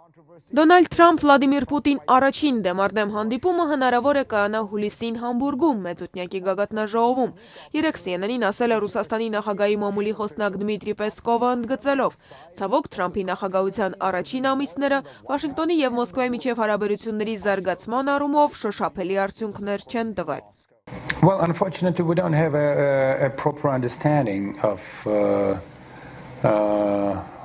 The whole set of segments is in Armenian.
Դոնալդ Թրամփ Վլադիմիր Պուտին առաջին դեմարդեմ հանդիպումը հնարավոր է կայանա հուլիսին Համբուրգում մեծօրյակի գագաթնաժողովում։ Երեկ CNN-ին ասել է Ռուսաստանի նախագահի մամուլի խոսնակ Դմիտրի Պեսկովը ընդգծելով. ցավոք Թրամփի նախագահության առաջին ամիսները Վաշինգտոնի եւ Մոսկվայի միջև հարաբերությունների զարգացման առումով շոշափելի արդյունքներ չեն տվել։ Well, unfortunately, we don't have a proper understanding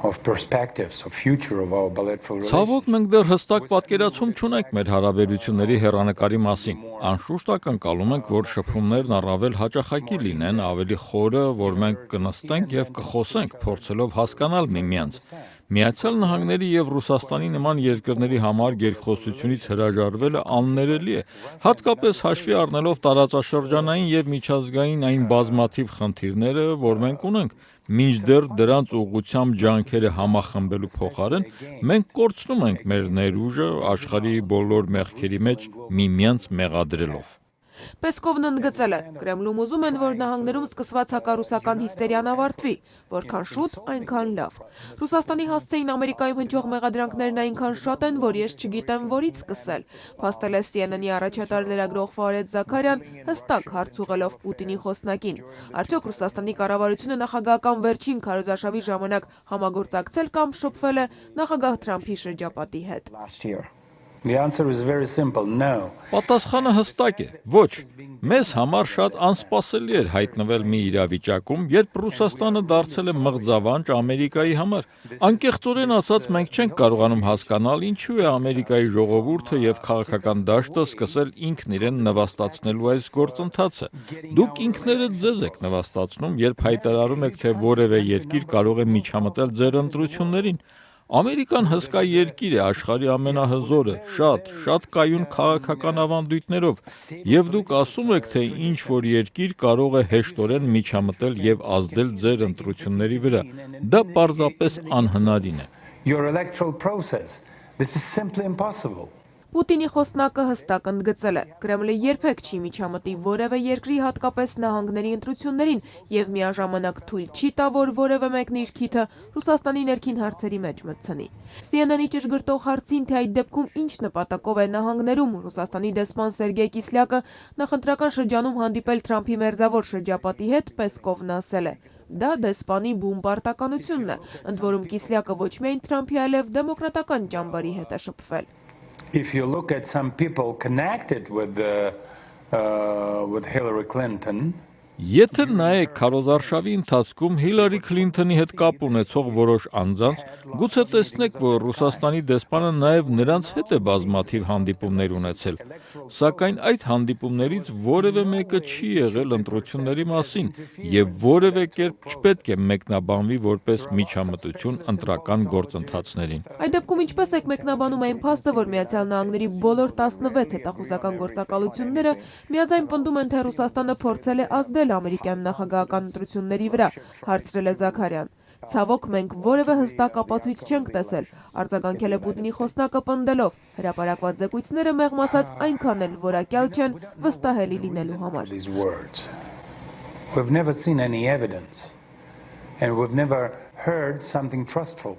of perspectives, of future of our bilateral relations. Ցավոք մենք դեռ հստակ պատկերացում չունենք մեր հարաբերությունների հեռանկարի մասին։ Անշուշտ ակնկալում ենք, որ շփումներն առավել հաճախակի լինեն, ավելի խորը, որ մենք կնստենք եւ կխոսենք, փորձելով հասկանալ միմյանց։ Միացյալ Նահանգների եւ Ռուսաստանի նման երկրների համար երկխոսությունից հրաժարվելը աններելի է, հատկապես հաշվի առնելով տարածաշրջանային եւ միջազգային այն բազմաթիվ խնդիրները, որ մենք ունենք, մինչդեռ դրանց ուղղությամբ ջանքերը համախմբելու փոխարեն մենք կորցնում ենք մեր ներուժը աշխարհի բոլոր մեղքերի մեջ միմյանց մեղադրելով։ Պեսկովն ընդգծել է. Կրեմլում ուզում են, որ նահանգներում սկսված հակառուսական հիստերիան ավարտվի, որքան շուտ, այնքան լավ։ Ռուսաստանի հասցեին Ամերիկայում հնչող մեղադրանքներն այնքան շատ են, որ ես չգիտեմ որից սկսել, փաստել է CNN-ի առաջատար լրագրող Ֆարեդ Զաքարյան, հստակ հարց ուղղելով Պուտինի խոսնակին։ Արդյոք Ռուսաստանի կառավարությունը նախագահական վերջին քարոզարշավի ժամանակ համագործակցել կամ շփվել է նախագահ Թրամփի շրջապատի հետ։ The answer is very simple, no. Պատասխանը հստակ է, ոչ։ Մեզ համար շատ անսպասելի էր հայտնվել մի իրավիճակում, երբ Ռուսաստանը դարձել է մղձավանջ Ամերիկայի համար։ Անկեղծորեն ասած, մենք չենք կարողանում հասկանալ, ինչու է Ամերիկայի ժողովուրդը եւ քաղաքական դաշտը սկսել ինքն իրեն նվաստացնելու այս գործընթացը։ Դուք ինքներդ ձեզ եք նվաստացնում, երբ հայտարարում եք, թե որևէ երկիր կարող է միջամտել ձեր ընտրություններին։ Ամերիկան հսկա երկիր է, աշխարհի ամենահզորը, շատ կայուն քաղաքական ավանդույթներով, եւ դուք ասում եք, թե ինչ որ երկիր կարող է հեշտորեն միջամտել եւ ազդել ձեր ընտրությունների վրա։ Դա պարզապես անհնարին է։ Your electoral process. This is simply impossible. Պուտինի խոսնակը հստակ ընդգծել է. Կրեմլը երբեք չի միջամտի որևէ երկրի, հատկապես նահանգների ընտրություններին եւ միաժամանակ թույլ չի տա, որ որևէ մեկն իր քիթը Ռուսաստանի ներքին հարցերի մեջ մտցնի։ CNN-ի ճշգրտող հարցին, թե այդ դեպքում ինչ նպատակով է նահանգներում Ռուսաստանի դեսպան Սերգեյ Կիսլյակը նախընտրական շրջանում հանդիպել Թրամփի մերձավոր շրջապատի հետ, Պեսկովն ասել է. Դա դեսպանի բուն պարտականությունն է, ընդ որում Կիսլյակը ոչ միայն Թրամփի, այլև դեմոկրատական ճամբարի հետ է շփվել։ If you look at some people connected with Hillary Clinton, Եթե նայեք քարոզարշավի ընթացքում Հիլարի Քլինթոնի հետ կապ ունեցող որոշ անձանց, գուցե տեսնեք, որ Ռուսաստանի դեսպանը նաև նրանց հետ է բազմաթիվ հանդիպումներ ունեցել, սակայն այդ հանդիպումներից որևէ մեկը չի եղել ընտրությունների մասին եւ որևէ կերպ չպետք է մեկնաբանվի որպես միջամտություն ընտրական գործընթացներին։ Այդ դեպքում ինչպես եք մեկնաբանում այն փաստը, որ Միացյալ Նահանգների բոլոր 16 հետախուզական գործակալությունները միաձայն պնդում են, թե Ռուսաստանը փորձել է ազդել ամերիկյան նախագահական ընտրությունների վրա, հարցրել է Զաքարյան։ Ցավոք մենք որևէ հստակ ապացույց չենք տեսել, արձագանքել է Պուտինի խոսնակը պնդելով, հրապարակված զեկույցները մեղմ ասած այնքան էլ որակյալ չեն վստահելի լինելու համար։ We've never seen any evidence and we've never heard something trustful.